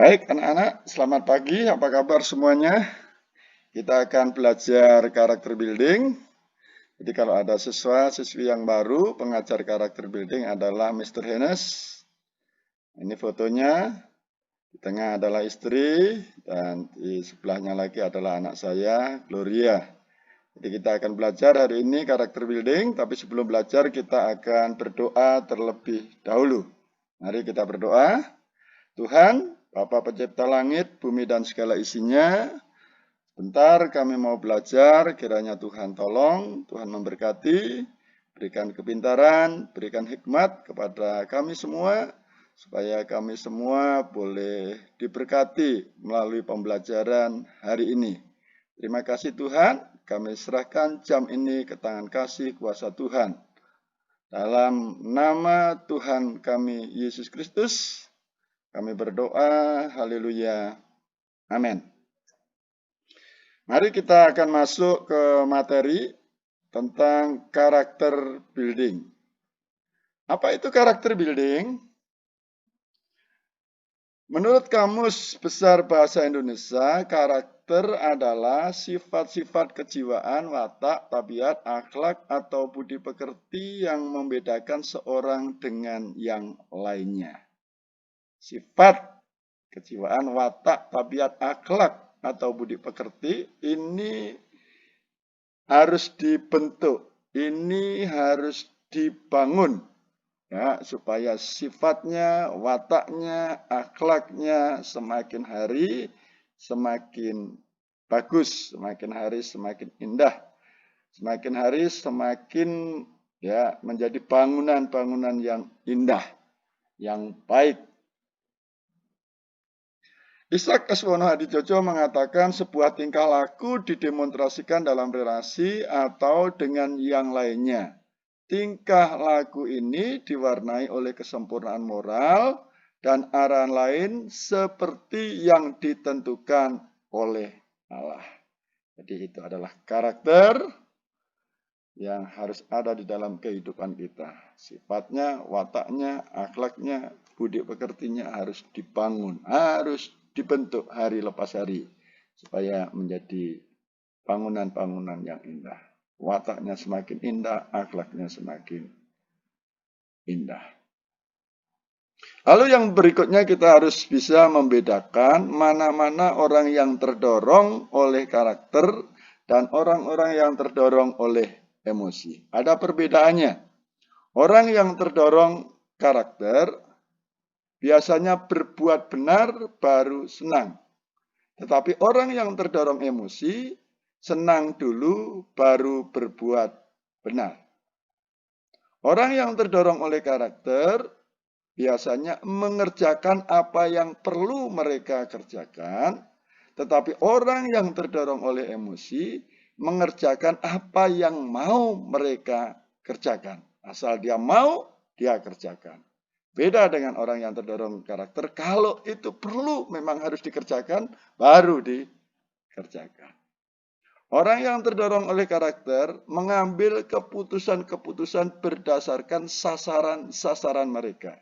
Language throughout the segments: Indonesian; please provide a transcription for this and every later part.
Baik, anak-anak, selamat pagi. Apa kabar semuanya? Kita akan belajar karakter building. Jadi kalau ada siswa-siswi yang baru, pengajar karakter building adalah Mr. Henes. Ini fotonya. Di tengah adalah istri, dan di sebelahnya lagi adalah anak saya, Gloria. Jadi kita akan belajar hari ini karakter building, tapi sebelum belajar kita akan berdoa terlebih dahulu. Mari kita berdoa. Tuhan, Bapa pencipta langit, bumi dan segala isinya, bentar kami mau belajar, kiranya Tuhan tolong, Tuhan memberkati, berikan kepintaran, berikan hikmat kepada kami semua, supaya kami semua boleh diberkati melalui pembelajaran hari ini. Terima kasih Tuhan, kami serahkan jam ini ke tangan kasih kuasa Tuhan. Dalam nama Tuhan kami Yesus Kristus, kami berdoa, haleluya, amin. Mari kita akan masuk ke materi tentang karakter building. Apa itu karakter building? Menurut Kamus Besar Bahasa Indonesia, karakter adalah sifat-sifat kejiwaan, watak, tabiat, akhlak, atau budi pekerti yang membedakan seorang dengan yang lainnya. Sifat kejiwaan, watak, tabiat, akhlak, atau budi pekerti ini harus dibentuk, ini harus dibangun ya, supaya sifatnya, wataknya, akhlaknya semakin hari semakin bagus, semakin hari semakin indah, semakin hari semakin ya menjadi bangunan-bangunan yang indah, yang baik. Ishak Eswono Hadijojo mengatakan sebuah tingkah laku didemonstrasikan dalam relasi atau dengan yang lainnya. Tingkah laku ini diwarnai oleh kesempurnaan moral dan arahan lain seperti yang ditentukan oleh Allah. Jadi itu adalah karakter yang harus ada di dalam kehidupan kita. Sifatnya, wataknya, akhlaknya, budi pekertinya harus dibangun, harus dibentuk hari lepas hari supaya menjadi bangunan-bangunan yang indah. Wataknya semakin indah, akhlaknya semakin indah. Lalu yang berikutnya kita harus bisa membedakan mana-mana orang yang terdorong oleh karakter dan orang-orang yang terdorong oleh emosi. Ada perbedaannya. Orang yang terdorong karakter biasanya berbuat benar baru senang. Tetapi orang yang terdorong emosi, senang dulu baru berbuat benar. Orang yang terdorong oleh karakter biasanya mengerjakan apa yang perlu mereka kerjakan, tetapi orang yang terdorong oleh emosi mengerjakan apa yang mau mereka kerjakan. Asal dia mau, dia kerjakan. Beda dengan orang yang terdorong karakter, kalau itu perlu memang harus dikerjakan, baru dikerjakan. Orang yang terdorong oleh karakter mengambil keputusan-keputusan berdasarkan sasaran-sasaran mereka.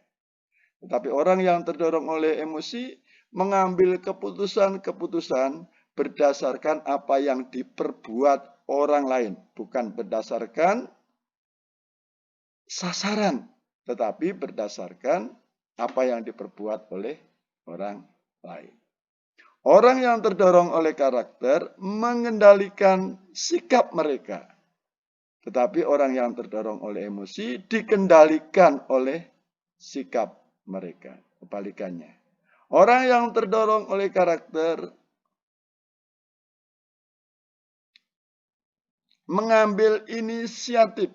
Tetapi orang yang terdorong oleh emosi mengambil keputusan-keputusan berdasarkan apa yang diperbuat orang lain, bukan berdasarkan sasaran, tetapi berdasarkan apa yang diperbuat oleh orang lain. Orang yang terdorong oleh karakter mengendalikan sikap mereka, tetapi orang yang terdorong oleh emosi dikendalikan oleh sikap mereka. Kebalikannya. Orang yang terdorong oleh karakter mengambil inisiatif.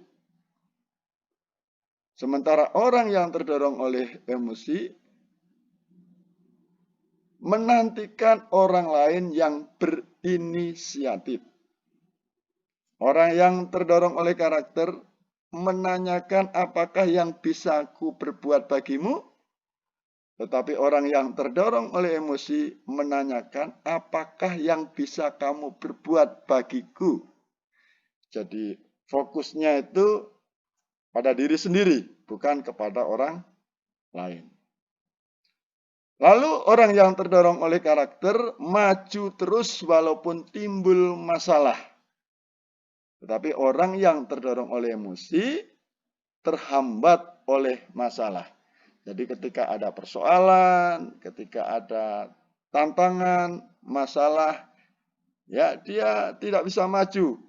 Sementara orang yang terdorong oleh emosi menantikan orang lain yang berinisiatif. Orang yang terdorong oleh karakter menanyakan apakah yang bisa ku berbuat bagimu. Tetapi orang yang terdorong oleh emosi menanyakan apakah yang bisa kamu berbuat bagiku. Jadi fokusnya itu pada diri sendiri, bukan kepada orang lain. Lalu orang yang terdorong oleh karakter maju terus walaupun timbul masalah. Tetapi orang yang terdorong oleh emosi terhambat oleh masalah. Jadi ketika ada persoalan, ketika ada tantangan, masalah, ya dia tidak bisa maju.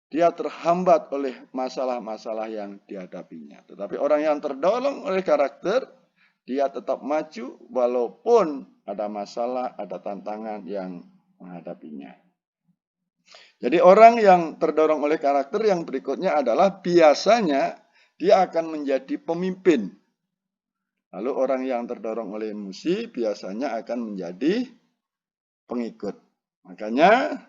Dia terhambat oleh masalah-masalah yang dihadapinya. Tetapi orang yang terdorong oleh karakter, dia tetap maju walaupun ada masalah, ada tantangan yang menghadapinya. Jadi orang yang terdorong oleh karakter yang berikutnya adalah biasanya dia akan menjadi pemimpin. Lalu orang yang terdorong oleh emosi biasanya akan menjadi pengikut. Makanya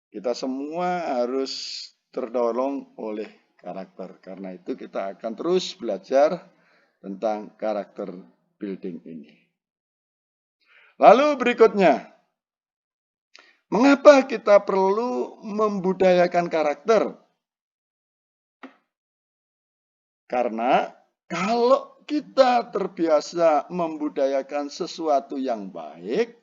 kita semua harus terdorong oleh karakter. Karena itu kita akan terus belajar tentang karakter building ini. Lalu berikutnya, mengapa kita perlu membudayakan karakter? Karena kalau kita terbiasa membudayakan sesuatu yang baik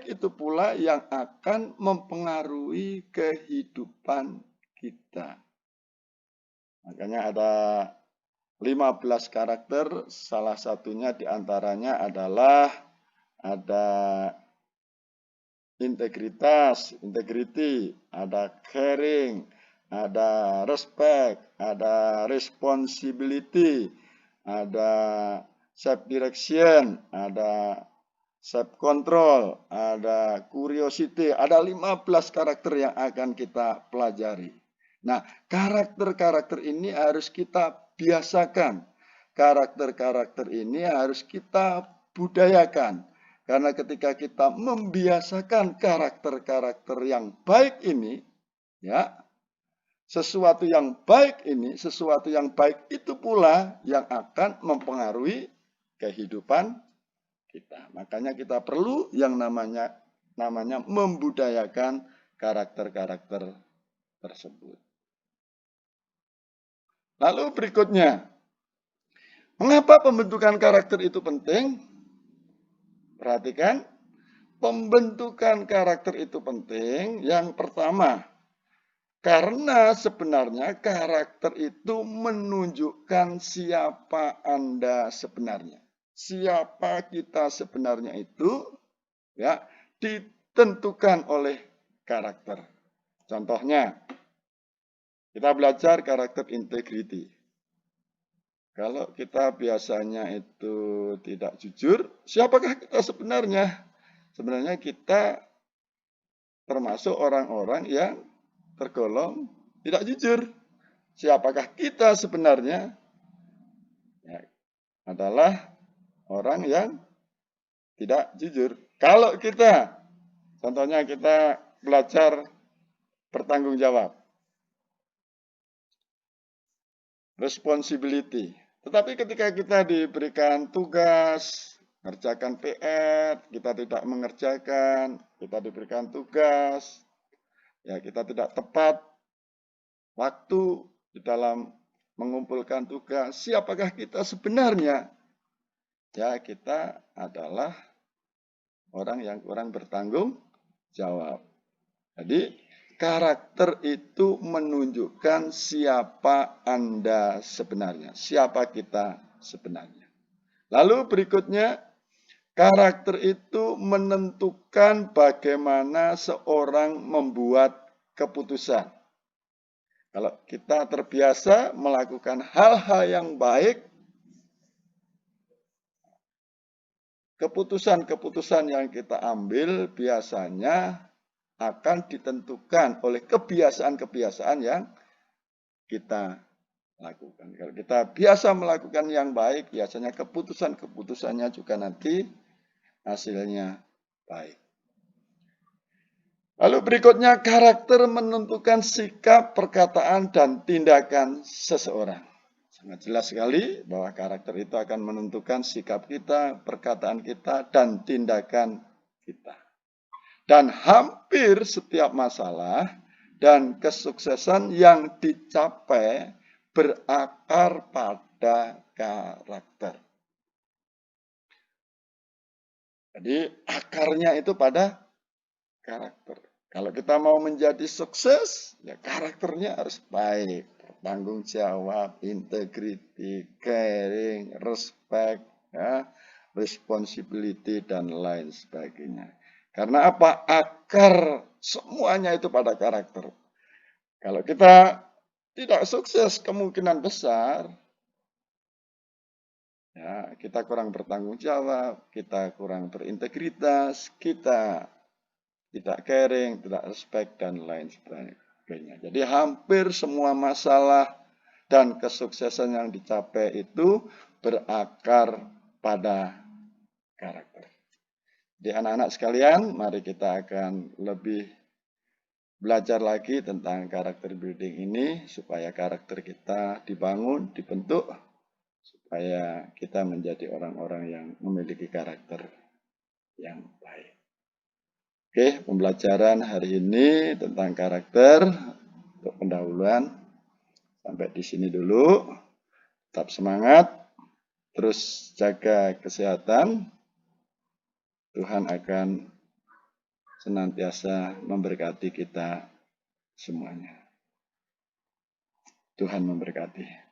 itu pula yang akan mempengaruhi kehidupan kita. Makanya ada 15 karakter, salah satunya diantaranya adalah ada integritas, integrity, ada caring, ada respect, ada responsibility, ada self direction, ada self control, ada curiosity, ada 15 karakter yang akan kita pelajari. Nah, karakter-karakter ini harus kita biasakan. Karakter-karakter ini harus kita budayakan. Karena ketika kita membiasakan karakter-karakter yang baik ini, ya, sesuatu yang baik itu pula yang akan mempengaruhi kehidupan kita. Makanya kita perlu yang namanya membudayakan karakter-karakter tersebut. Lalu berikutnya, mengapa pembentukan karakter itu penting? Perhatikan, pembentukan karakter itu penting. Yang pertama, karena sebenarnya karakter itu menunjukkan siapa Anda sebenarnya. Siapa kita sebenarnya itu ya ditentukan oleh karakter. Contohnya, kita belajar karakter integrity. Kalau kita biasanya itu tidak jujur, siapakah kita sebenarnya? Sebenarnya kita termasuk orang-orang yang tergolong tidak jujur. Siapakah kita sebenarnya? Ya, adalah orang yang tidak jujur. Kalau kita, contohnya kita belajar bertanggung jawab, responsibility. Tetapi ketika kita diberikan tugas, mengerjakan PR, kita tidak mengerjakan, kita diberikan tugas, ya kita tidak tepat waktu di dalam mengumpulkan tugas, siapakah kita sebenarnya? Ya, kita adalah orang yang kurang bertanggung jawab. Jadi, karakter itu menunjukkan siapa Anda sebenarnya, siapa kita sebenarnya. Lalu berikutnya, karakter itu menentukan bagaimana seorang membuat keputusan. Kalau kita terbiasa melakukan hal-hal yang baik, keputusan-keputusan yang kita ambil biasanya akan ditentukan oleh kebiasaan-kebiasaan yang kita lakukan. Kalau kita biasa melakukan yang baik, biasanya keputusan-keputusannya juga nanti hasilnya baik. Lalu berikutnya, karakter menentukan sikap, perkataan, dan tindakan seseorang. Sangat jelas sekali bahwa karakter itu akan menentukan sikap kita, perkataan kita, dan tindakan kita. Dan hampir setiap masalah dan kesuksesan yang dicapai berakar pada karakter. Jadi akarnya itu pada karakter. Kalau kita mau menjadi sukses, ya karakternya harus baik, bertanggung jawab, integrity, caring, respect, ya, responsibility, dan lain sebagainya. Karena apa? Akar semuanya itu pada karakter. Kalau kita tidak sukses, kemungkinan besar ya, kita kurang bertanggung jawab, kita kurang berintegritas, kita tidak caring, tidak respect, dan lain sebagainya. Jadi hampir semua masalah dan kesuksesan yang dicapai itu berakar pada karakter. Jadi anak-anak sekalian, mari kita akan lebih belajar lagi tentang karakter building ini supaya karakter kita dibangun, dibentuk, supaya kita menjadi orang-orang yang memiliki karakter yang baik. Oke, pembelajaran hari ini tentang karakter untuk pendahuluan sampai di sini dulu. Tetap semangat, terus jaga kesehatan. Tuhan akan senantiasa memberkati kita semuanya. Tuhan memberkati.